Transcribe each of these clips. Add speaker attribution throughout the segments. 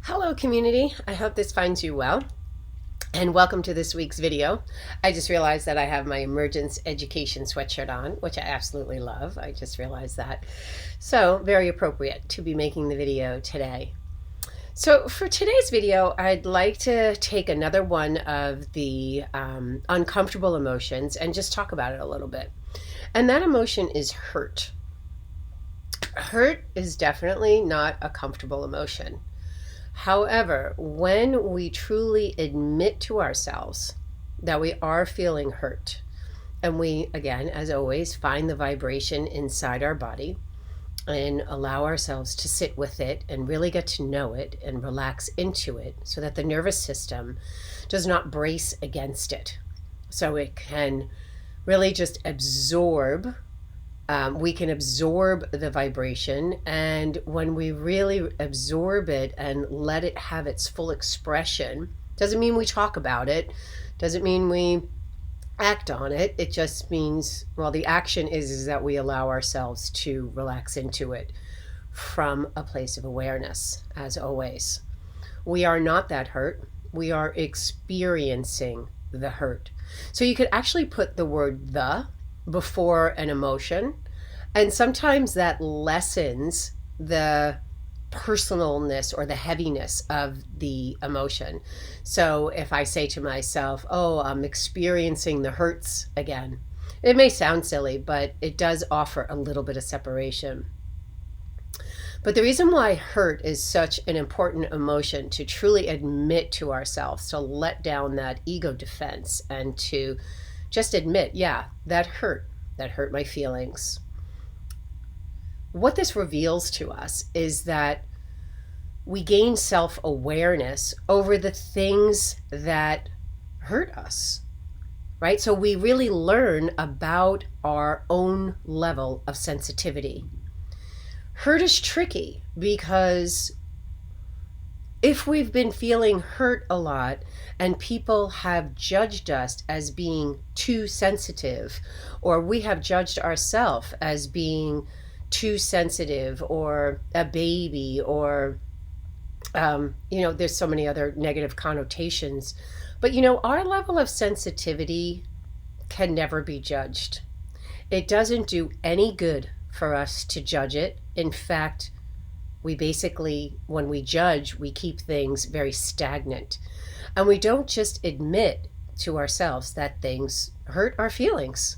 Speaker 1: Hello community, I hope this finds you well and welcome to this week's video. I just realized that I have my emergence education sweatshirt on, which I absolutely love. I just realized that. So very appropriate to be making the video today. So for today's video, I'd like to take another one of the uncomfortable emotions and just talk about it a little bit. And that emotion is hurt. Hurt is definitely not a comfortable emotion. However, when we truly admit to ourselves that we are feeling hurt, and we, again, as always, find the vibration inside our body and allow ourselves to sit with it and really get to know it and relax into it so that the nervous system does not brace against it. So it can really just absorb. We can absorb the vibration, and when we really absorb it and let it have its full expression, doesn't mean we talk about it, doesn't mean we act on it. It just means, well, the action is that we allow ourselves to relax into it from a place of awareness, as always. We are not that hurt. We are experiencing the hurt. So you could actually put the word "the" before an emotion, and sometimes that lessens the personalness or the heaviness of the emotion. So if I say to myself, oh, I'm experiencing the hurts again, it may sound silly, but it does offer a little bit of separation. But the reason why hurt is such an important emotion, to truly admit to ourselves, to let down that ego defense and to just admit, yeah, that hurt my feelings. What this reveals to us is that we gain self-awareness over the things that hurt us, right? So we really learn about our own level of sensitivity. Hurt is tricky because if we've been feeling hurt a lot and people have judged us as being too sensitive, or we have judged ourselves as being too sensitive or a baby, or there's so many other negative connotations, but our level of sensitivity can never be judged. It doesn't do any good for us to judge it. In fact, we basically, when we judge, we keep things very stagnant. And we don't just admit to ourselves that things hurt our feelings.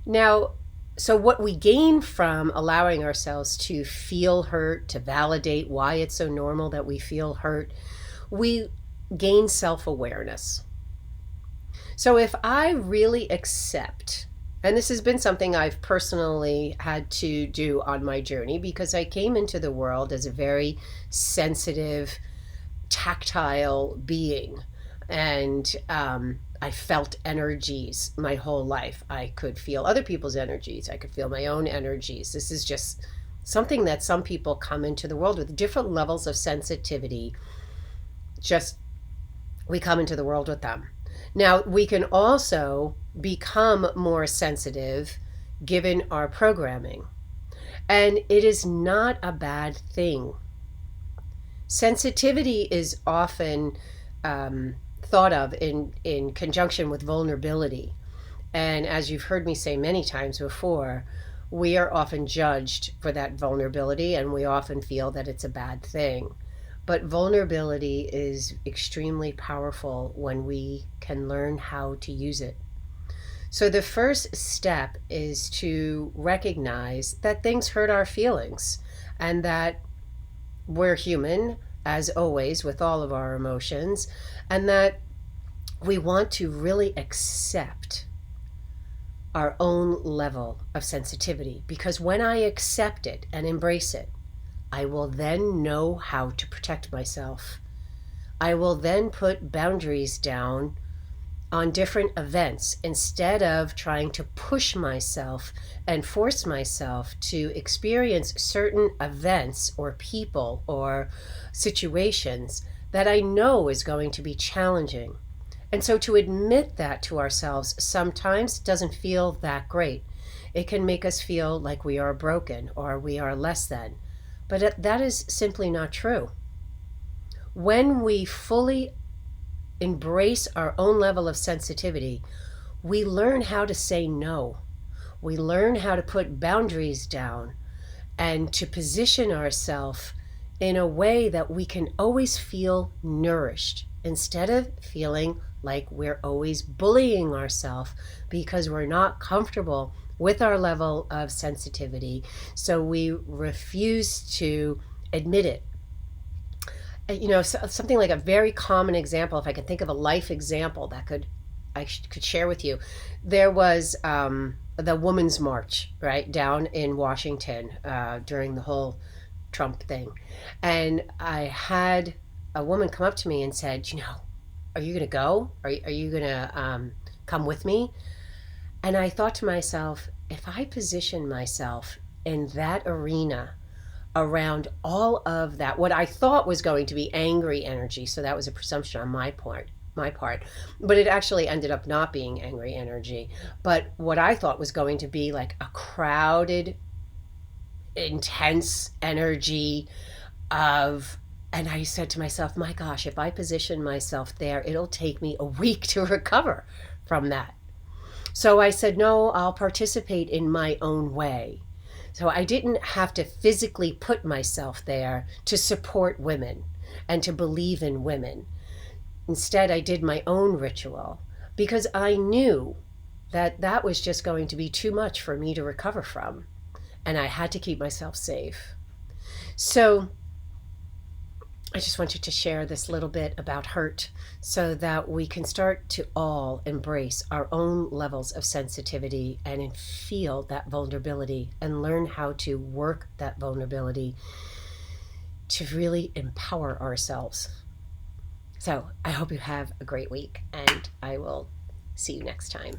Speaker 1: Now, so what we gain from allowing ourselves to feel hurt, to validate why it's so normal that we feel hurt, we gain self-awareness. So if I really accept, and this has been something I've personally had to do on my journey, because I came into the world as a very sensitive, tactile being, and I felt energies my whole life. I could feel other people's energies. I could feel my own energies. This is just something that some people come into the world with different levels of sensitivity. Just, we come into the world with them. Now, we can also become more sensitive given our programming. And it is not a bad thing. Sensitivity is often thought of in conjunction with vulnerability. And as you've heard me say many times before, we are often judged for that vulnerability, and we often feel that it's a bad thing. But vulnerability is extremely powerful when we can learn how to use it. So the first step is to recognize that things hurt our feelings, and that we're human, as always, with all of our emotions, and that we want to really accept our own level of sensitivity. Because when I accept it and embrace it, I will then know how to protect myself. I will then put boundaries down on different events instead of trying to push myself and force myself to experience certain events or people or situations that I know is going to be challenging. And so to admit that to ourselves sometimes doesn't feel that great. It can make us feel like we are broken or we are less than. But that is simply not true. When we fully embrace our own level of sensitivity, we learn how to say no. We learn how to put boundaries down and to position ourselves in a way that we can always feel nourished instead of feeling like we're always bullying ourselves because we're not comfortable with our level of sensitivity. So we refuse to admit it. Something like a very common example, if I could think of a life example that I could share with you. There was the Women's March, right, down in Washington during the whole Trump thing. And I had a woman come up to me and said, are you going to go? Are you going to come with me? And I thought to myself, if I position myself in that arena around all of that, what I thought was going to be angry energy, so that was a presumption on my part, but it actually ended up not being angry energy, but what I thought was going to be like a crowded, intense energy and I said to myself, my gosh, if I position myself there, it'll take me a week to recover from that. So I said, no, I'll participate in my own way. So I didn't have to physically put myself there to support women and to believe in women. Instead, I did my own ritual because I knew that that was just going to be too much for me to recover from. And I had to keep myself safe. So I just wanted to share this little bit about hurt so that we can start to all embrace our own levels of sensitivity and feel that vulnerability and learn how to work that vulnerability to really empower ourselves. So I hope you have a great week, and I will see you next time.